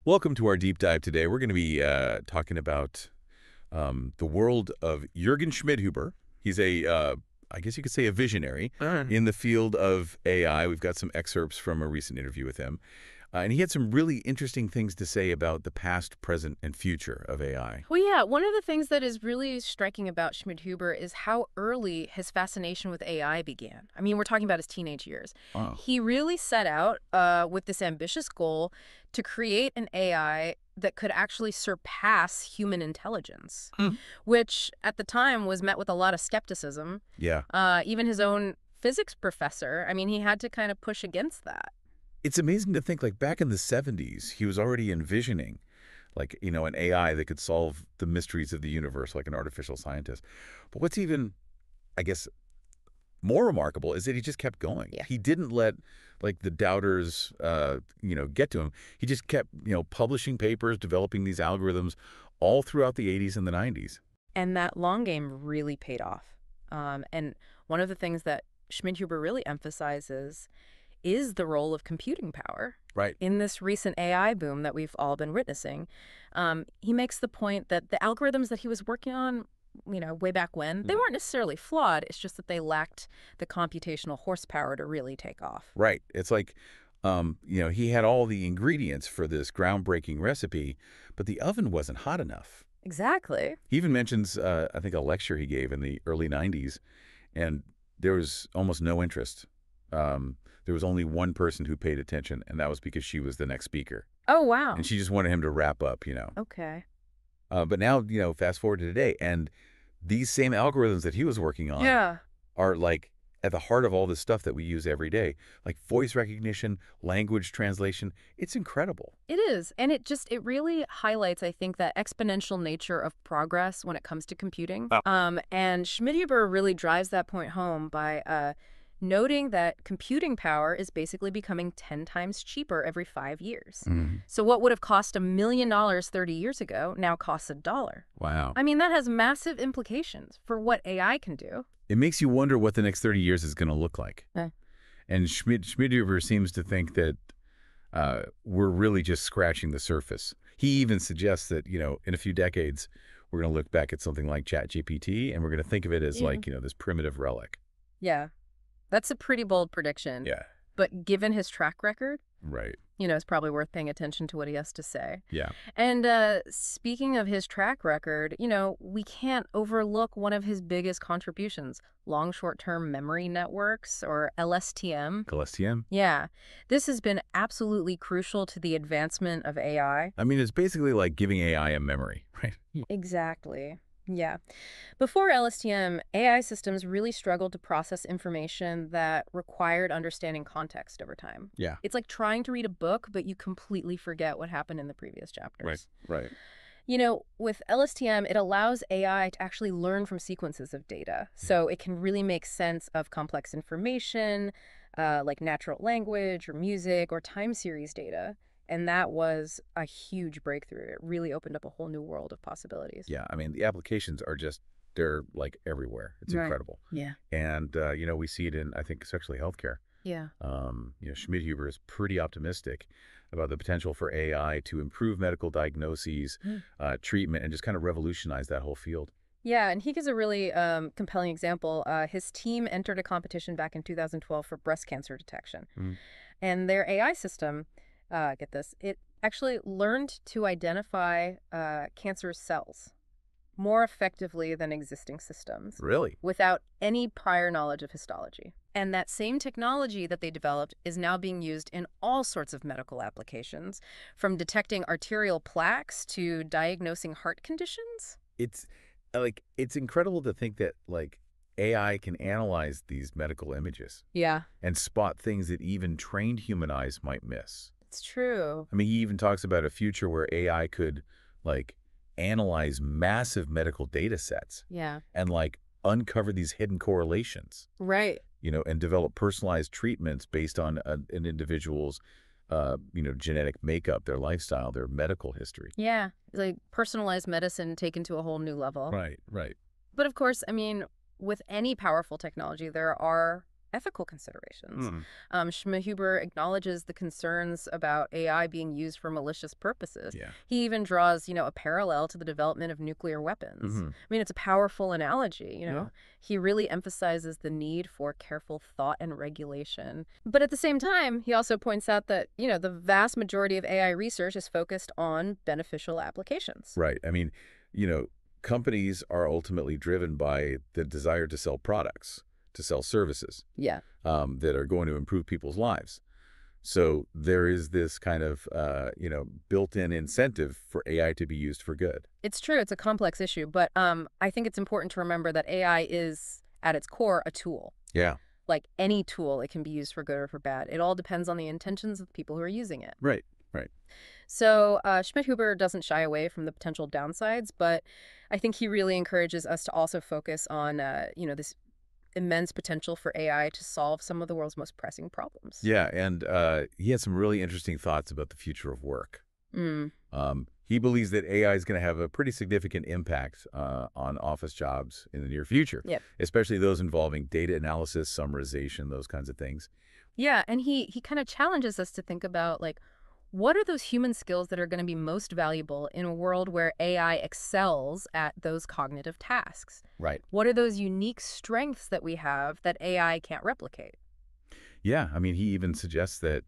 Welcome to our deep dive today. We're going to be talking about the world of Jürgen Schmidhuber. He's I guess you could say a visionary in the field of AI. We've got some excerpts from a recent interview with him. And he had some really interesting things to say about the past, present, and future of AI. Well, yeah, one of the things that is really striking about Schmidhuber is how early his fascination with AI began. I mean, we're talking about his teenage years. Wow. He really set out with this ambitious goal to create an AI that could actually surpass human intelligence, which at the time was met with a lot of skepticism. Yeah. Even his own physics professor, I mean, he had to kind of push against that. It's amazing to think, like, back in the 70s, he was already envisioning, like, an AI that could solve the mysteries of the universe, like an artificial scientist. But what's even, I guess, more remarkable is that he just kept going. Yeah. He didn't let, like, the doubters, get to him. He just kept, publishing papers, developing these algorithms all throughout the 80s and the 90s. And that long game really paid off. And one of the things that Schmidhuber really emphasizes is the role of computing power. Right. In this recent AI boom that we've all been witnessing. He makes the point that the algorithms that he was working on, way back when, they weren't necessarily flawed. It's just that they lacked the computational horsepower to really take off. Right. It's like, he had all the ingredients for this groundbreaking recipe, but the oven wasn't hot enough. Exactly. He even mentions, I think, a lecture he gave in the early 90s, and there was almost no interest. There was only one person who paid attention, and that was because she was the next speaker. Oh, wow. And she just wanted him to wrap up, Okay. But now, fast forward to today, and these same algorithms that he was working on Yeah. are, like, at the heart of all this stuff that we use every day, like voice recognition, language translation. It's incredible. It is. And it really highlights, I think, that exponential nature of progress when it comes to computing. And Schmidhuber really drives that point home by noting that computing power is basically becoming 10 times cheaper every 5 years. So what would have cost $1 million 30 yeyears ago now costs $1. Wow. I mean, that has massive implications for what AI can do. It makes you wonder what the next 30 years is going to look like. Eh. And Schmidhuber seems to think that we're really just scratching the surface. He even suggests that, in a few decades, we're going to look back at something like ChatGPT, and we're going to think of it as like, this primitive relic. Yeah. That's a pretty bold prediction. Yeah. But given his track record, Right. it's probably worth paying attention to what he has to say. Yeah. And speaking of his track record, we can't overlook one of his biggest contributions, long short-term memory networks, or LSTM. LSTM? Yeah. This has been absolutely crucial to the advancement of AI. I mean, it's basically like giving AI a memory, right? Exactly. Yeah. Before LSTM, AI systems really struggled to process information that required understanding context over time. Yeah. It's like trying to read a book, but you completely forget what happened in the previous chapters. Right. With LSTM, it allows AI to actually learn from sequences of data. So it can really make sense of complex information, like natural language or music or time series data. And that was a huge breakthrough. It really opened up a whole new world of possibilities. Yeah. I mean, the applications are they're like everywhere. It's Right. incredible. Yeah. And, we see it in, I think, especially healthcare. Yeah. Schmidhuber is pretty optimistic about the potential for AI to improve medical diagnoses, treatment, and just kind of revolutionize that whole field. Yeah, and he gives a really compelling example. His team entered a competition back in 2012 for breast cancer detection. And their AI system, get this, it actually learned to identify cancerous cells more effectively than existing systems Really? without any prior knowledge of histology. And that same technology that they developed is now being used in all sorts of medical applications, from detecting arterial plaques to diagnosing heart conditions. It's incredible to think that, like, AI can analyze these medical images Yeah, and spot things that even trained human eyes might miss. it's true. I mean, he even talks about a future where AI could, like, analyze massive medical data sets Yeah, and, like, uncover these hidden correlations, right. and develop personalized treatments based on an individual's, genetic makeup, their lifestyle, their medical history. Yeah, like personalized medicine taken to a whole new level. Right. But of course, I mean, with any powerful technology, there are ethical considerations. Mm. Schmidhuber acknowledges the concerns about AI being used for malicious purposes. Yeah. He even draws, a parallel to the development of nuclear weapons. Mm-hmm. I mean, it's a powerful analogy, Yeah. He really emphasizes the need for careful thought and regulation. But at the same time, he also points out that, the vast majority of AI research is focused on beneficial applications. Right. I mean, companies are ultimately driven by the desire to sell products, to sell services Yeah. that are going to improve people's lives. So there is this kind of, built-in incentive for AI to be used for good. It's true. It's a complex issue, but I think it's important to remember that AI is, at its core, a tool. Yeah. Like any tool, it can be used for good or for bad. It all depends on the intentions of the people who are using it. Right. Right. So Schmidhuber doesn't shy away from the potential downsides, but I think he really encourages us to also focus on, this immense potential for AI to solve some of the world's most pressing problems. Yeah. And he had some really interesting thoughts about the future of work. Mm. He believes that AI is going to have a pretty significant impact on office jobs in the near future, Yep. especially those involving data analysis, summarization, those kinds of things. Yeah, and he kind of challenges us to think about, what are those human skills that are going to be most valuable in a world where AI excels at those cognitive tasks? Right. What are those unique strengths that we have that AI can't replicate? Yeah. I mean, he even suggests that,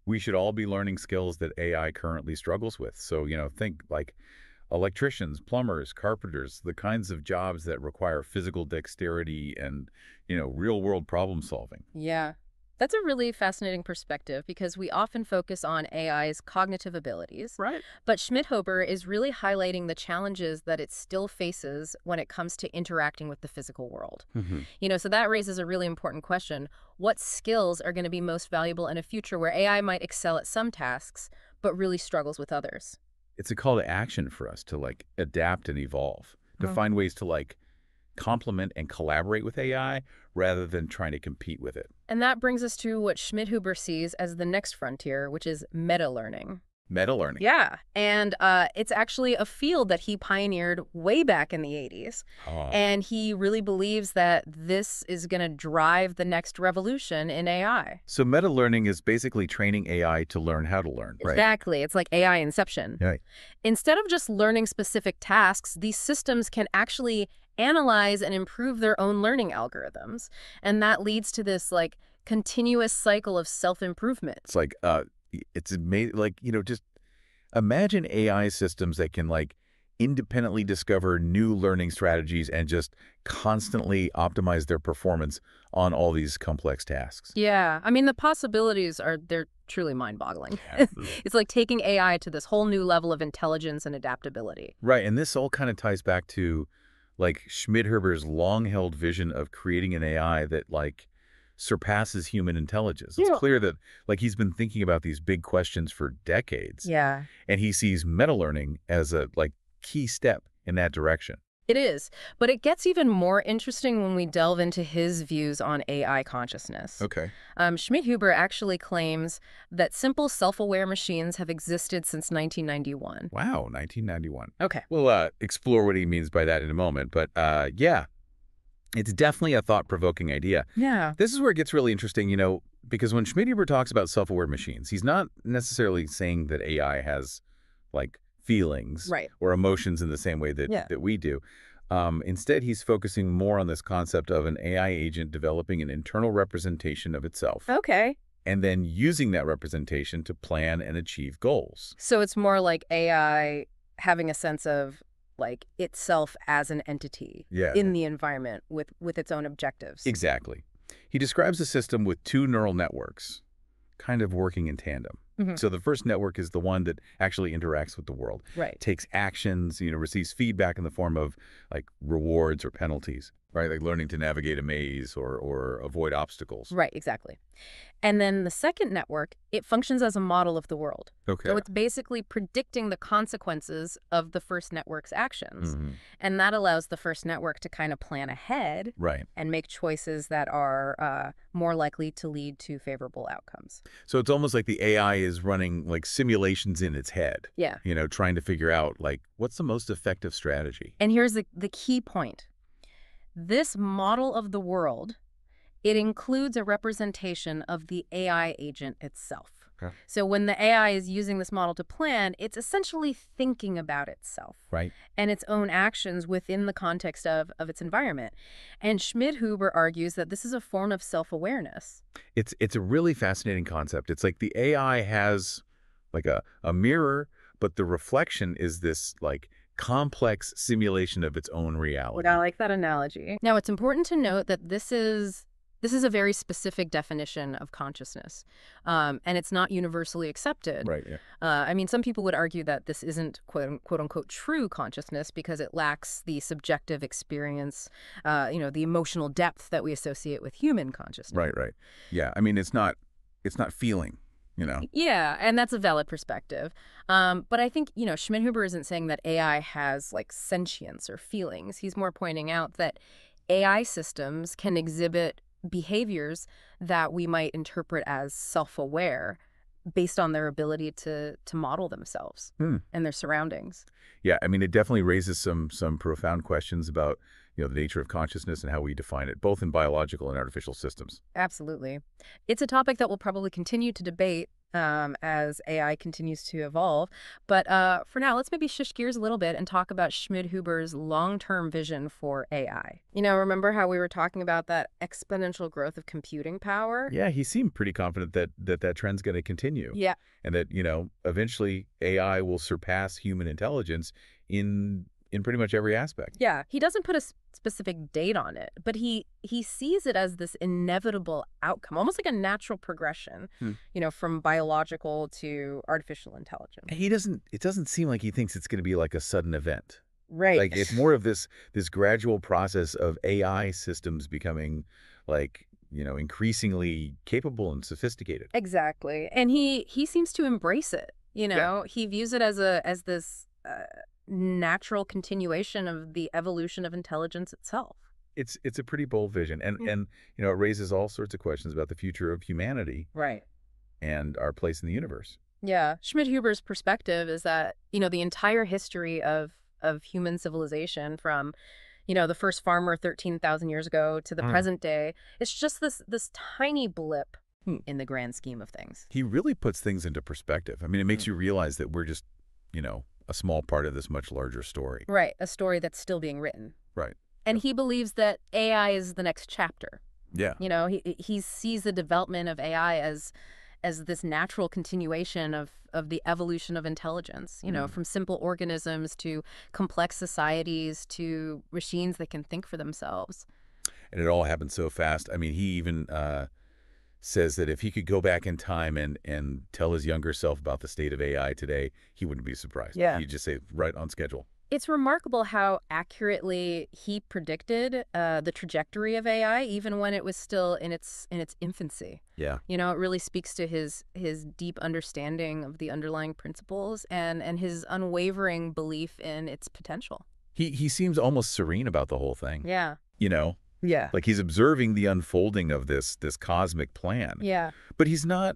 we should all be learning skills that AI currently struggles with. So, think like electricians, plumbers, carpenters, the kinds of jobs that require physical dexterity and, real-world problem solving. Yeah. That's a really fascinating perspective because we often focus on AI's cognitive abilities, Right. but Schmidhuber is really highlighting the challenges that it still faces when it comes to interacting with the physical world. Mm-hmm. So that raises a really important question. What skills are going to be most valuable in a future where AI might excel at some tasks, but really struggles with others? It's a call to action for us to adapt and evolve, to Mhm. find ways to complement and collaborate with AI rather than trying to compete with it. And that brings us to what Schmidhuber sees as the next frontier, which is meta-learning. Meta-learning. Yeah, and it's actually a field that he pioneered way back in the 80s. Oh. And he really believes that this is going to drive the next revolution in AI. So meta-learning is basically training AI to learn how to learn, right? Exactly. It's like AI inception. Right. Instead of just learning specific tasks, these systems can actually analyze and improve their own learning algorithms. And that leads to this continuous cycle of self-improvement. It's it's amazing, just imagine AI systems that can independently discover new learning strategies and just constantly optimize their performance on all these complex tasks. Yeah, I mean, the possibilities they're truly mind-boggling. Yeah. It's like taking AI to this whole new level of intelligence and adaptability. Right, and this all kind of ties back to Schmidhuber's long-held vision of creating an AI that surpasses human intelligence. It's Yeah. clear that he's been thinking about these big questions for decades. Yeah. And he sees meta-learning as a key step in that direction. It is, but it gets even more interesting when we delve into his views on AI consciousness. Okay. Schmidhuber actually claims that simple self-aware machines have existed since 1991. Wow, 1991. Okay. We'll explore what he means by that in a moment. But yeah, it's definitely a thought-provoking idea. Yeah. This is where it gets really interesting, because when Schmidhuber talks about self-aware machines, he's not necessarily saying that AI has feelings Right. or emotions in the same way that, Yeah. that we do. Instead, he's focusing more on this concept of an AI agent developing an internal representation of itself Okay. and then using that representation to plan and achieve goals. So it's more like AI having a sense of itself as an entity Yeah. in the environment with its own objectives. Exactly. He describes a system with two neural networks kind of working in tandem. Mhm. So the first network is the one that actually interacts with the world, Right. takes actions, receives feedback in the form of rewards or penalties, right? Like learning to navigate a maze or avoid obstacles. Right, exactly. And then the second network, it functions as a model of the world. Okay. So it's basically predicting the consequences of the first network's actions. Mhm. And that allows the first network to kind of plan ahead Right. and make choices that are more likely to lead to favorable outcomes. So it's almost like the AI is running simulations in its head, Yeah. trying to figure out what's the most effective strategy. And here's the key point. This model of the world It includes a representation of the AI agent itself. Okay. So when the AI is using this model to plan, it's essentially thinking about itself. Right. And its own actions within the context of its environment. And Schmidhuber argues that this is a form of self-awareness. It's a really fascinating concept. It's like the AI has like a mirror, but the reflection is this like complex simulation of its own reality. I like that analogy. Now, it's important to note that this is a very specific definition of consciousness, and it's not universally accepted. Right, yeah. I mean, some people would argue that this isn't quote-unquote true consciousness because it lacks the subjective experience, the emotional depth that we associate with human consciousness. Right. Yeah, I mean, it's not feeling, Yeah, and that's a valid perspective. But I think, Schmidhuber isn't saying that AI has, like, sentience or feelings. He's more pointing out that AI systems can exhibit behaviors that we might interpret as self-aware based on their ability to model themselves and their surroundings. Yeah, I mean, it definitely raises some profound questions about, the nature of consciousness and how we define it, both in biological and artificial systems. Absolutely. It's a topic that we'll probably continue to debate as AI continues to evolve. But for now, let's maybe shift gears a little bit and talk about Schmidhuber's long-term vision for AI. Remember how we were talking about that exponential growth of computing power? Yeah, he seemed pretty confident that trend's going to continue. Yeah. And that, eventually AI will surpass human intelligence in pretty much every aspect. Yeah, he doesn't put a specific date on it, but he sees it as this inevitable outcome, almost like a natural progression, from biological to artificial intelligence. It doesn't seem like he thinks it's going to be like a sudden event. Right. Like it's more of this gradual process of AI systems becoming like, increasingly capable and sophisticated. Exactly. And he seems to embrace it. Yeah. He views it as this natural continuation of the evolution of intelligence itself. It's a pretty bold vision, and it raises all sorts of questions about the future of humanity, right, and our place in the universe. Yeah, Schmidhuber's perspective is that the entire history of human civilization, from the first farmer 13,000 years ago to the present day, it's just this tiny blip in the grand scheme of things. He really puts things into perspective. I mean, it makes you realize that we're just a small part of this much larger story. Right, a story that's still being written. Right. And he believes that AI is the next chapter. Yeah. He sees the development of AI as this natural continuation of the evolution of intelligence, from simple organisms to complex societies to machines that can think for themselves. And it all happened so fast. I mean, he even says that if he could go back in time and tell his younger self about the state of AI today, he wouldn't be surprised. Yeah. He'd just say, right on schedule. It's remarkable how accurately he predicted the trajectory of AI, even when it was still in its infancy. Yeah. It really speaks to his deep understanding of the underlying principles and his unwavering belief in its potential. He seems almost serene about the whole thing. Yeah. Yeah. Like he's observing the unfolding of this cosmic plan. Yeah. But he's not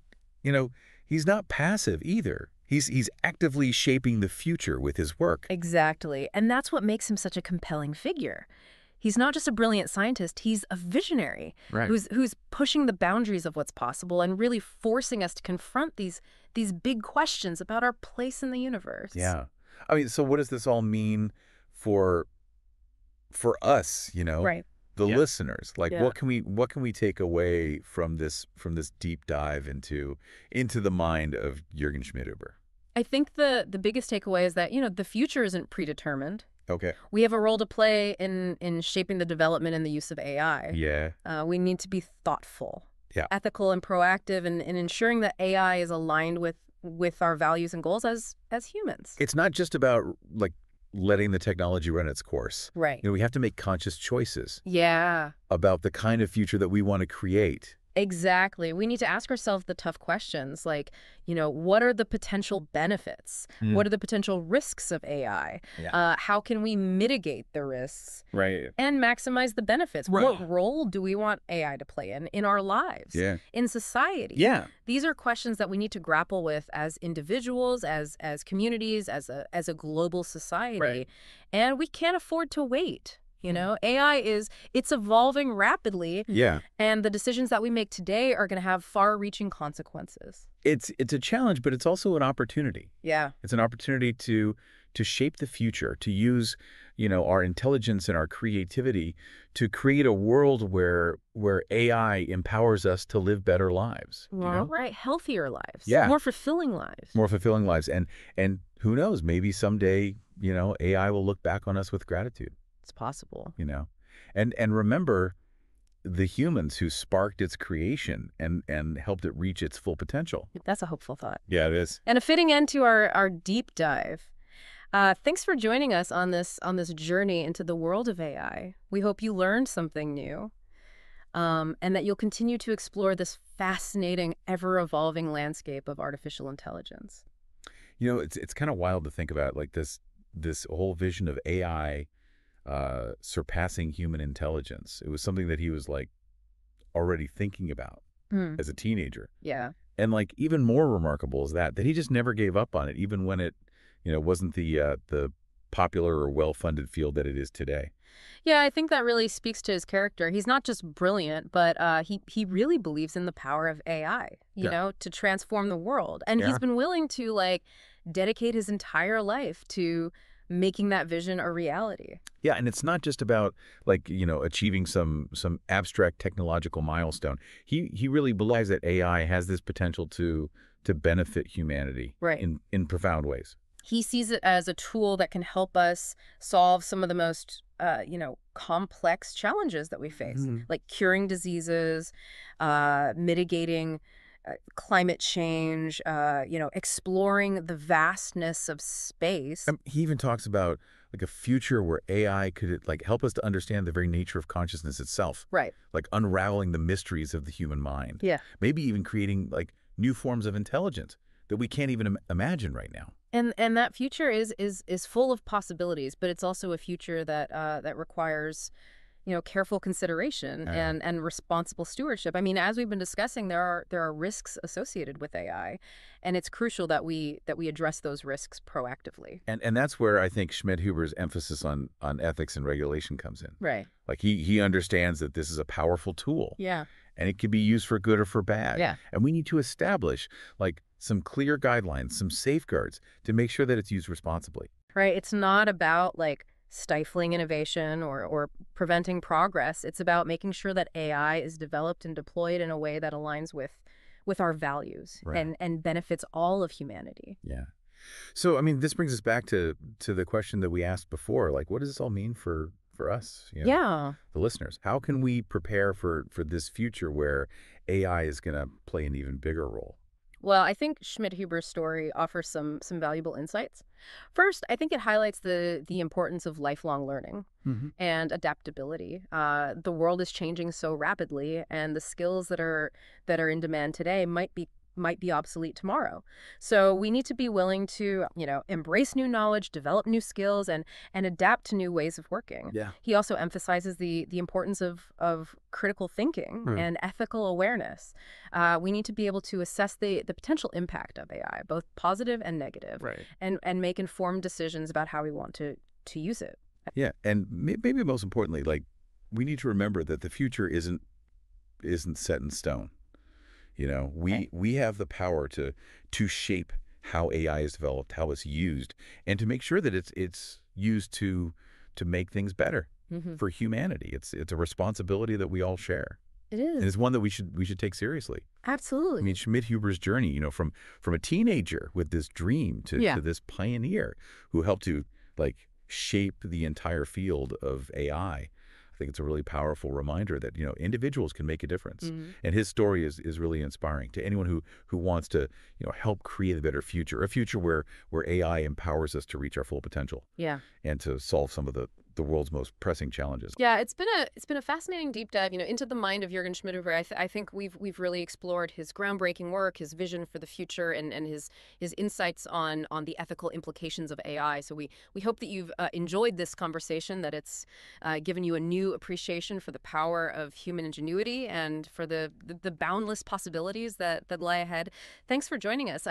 passive either. He's actively shaping the future with his work. Exactly. And that's what makes him such a compelling figure. He's not just a brilliant scientist, he's a visionary, right, who's pushing the boundaries of what's possible and really forcing us to confront these big questions about our place in the universe. Yeah. I mean, so what does this all mean for us, Right. the listeners? Like, Yeah. what can we take away from this deep dive into the mind of Jürgen Schmidhuber? I think the biggest takeaway is that, the future isn't predetermined. Okay. We have a role to play in shaping the development and the use of AI. Yeah. We need to be thoughtful, Yeah. ethical, and proactive in ensuring that AI is aligned with our values and goals as humans. It's not just about like letting the technology run its course. Right. We have to make conscious choices. Yeah. About the kind of future that we want to create. Exactly. We need to ask ourselves the tough questions like, what are the potential benefits? What are the potential risks of AI? Yeah. How can we mitigate the risks? Right. And maximize the benefits? Right. What role do we want AI to play in our lives? Yeah. In society? Yeah. These are questions that we need to grapple with as individuals, as communities, as a global society. Right. And we can't afford to wait. You know, AI it's evolving rapidly. Yeah. And the decisions that we make today are going to have far-reaching consequences. It's a challenge, but it's also an opportunity. Yeah. It's an opportunity to shape the future, to use, our intelligence and our creativity to create a world where AI empowers us to live better lives. Right. Healthier lives. Yeah. More fulfilling lives. More fulfilling lives. And who knows, maybe someday, AI will look back on us with gratitude. It's possible. And remember the humans who sparked its creation and helped it reach its full potential. That's a hopeful thought. Yeah, it is. And a fitting end to our deep dive. Thanks for joining us on this journey into the world of AI. We hope you learned something new, and that you'll continue to explore this fascinating, ever-evolving landscape of artificial intelligence. It's kind of wild to think about, like this whole vision of AI surpassing human intelligence. It was something that he was like already thinking about as a teenager. Yeah. And like even more remarkable is that he just never gave up on it, even when it, wasn't the popular or well-funded field that it is today. Yeah, I think that really speaks to his character. He's not just brilliant, but he really believes in the power of AI, to transform the world. And he's been willing to dedicate his entire life to making that vision a reality. Yeah, and it's not just about achieving some abstract technological milestone. He really believes that AI has this potential to benefit humanity in profound ways. He sees it as a tool that can help us solve some of the most complex challenges that we face, like curing diseases, mitigating climate change, exploring the vastness of space. He even talks about like a future where AI could help us to understand the very nature of consciousness itself. Right. Like unraveling the mysteries of the human mind. Yeah. Maybe even creating new forms of intelligence that we can't even imagine right now. And that future is full of possibilities, but it's also a future that requires careful consideration and responsible stewardship. I mean, as we've been discussing, there are risks associated with AI, and it's crucial that we address those risks proactively. And that's where I think Schmidhuber's emphasis on ethics and regulation comes in. Right. Like he understands that this is a powerful tool. Yeah. And it can be used for good or for bad. Yeah. And we need to establish some clear guidelines, some safeguards to make sure that it's used responsibly. Right. It's not about stifling innovation or preventing progress. It's about making sure that AI is developed and deployed in a way that aligns with our values and benefits all of humanity. Yeah. So, I mean, this brings us back to the question that we asked before, what does this all mean for us, the listeners? How can we prepare for this future where AI is going to play an even bigger role? Well, I think Schmidhuber's story offers some valuable insights. First, I think it highlights the importance of lifelong learning and adaptability. The world is changing so rapidly, and the skills that are in demand today might be obsolete tomorrow. So we need to be willing to, embrace new knowledge, develop new skills, and adapt to new ways of working. Yeah. He also emphasizes the importance of critical thinking and ethical awareness. We need to be able to assess the potential impact of AI, both positive and negative, and make informed decisions about how we want to use it. Yeah, and maybe most importantly, we need to remember that the future isn't set in stone. We have the power to shape how AI is developed, how it's used, and to make sure that it's used to make things better for humanity. It's a responsibility that we all share. It is. And it's one that we should take seriously. Absolutely. I mean, Schmidhuber's journey, from a teenager with this dream to this pioneer who helped to shape the entire field of AI. I think it's a really powerful reminder that, individuals can make a difference. And his story is really inspiring to anyone who wants to, help create a better future, a future where AI empowers us to reach our full potential. Yeah. And to solve some of the world's most pressing challenges. Yeah, it's been a fascinating deep dive, into the mind of Jürgen Schmidhuber. I think we've really explored his groundbreaking work, his vision for the future, and his insights on the ethical implications of AI. So we hope that you've enjoyed this conversation, that it's given you a new appreciation for the power of human ingenuity and for the boundless possibilities that lie ahead. Thanks for joining us.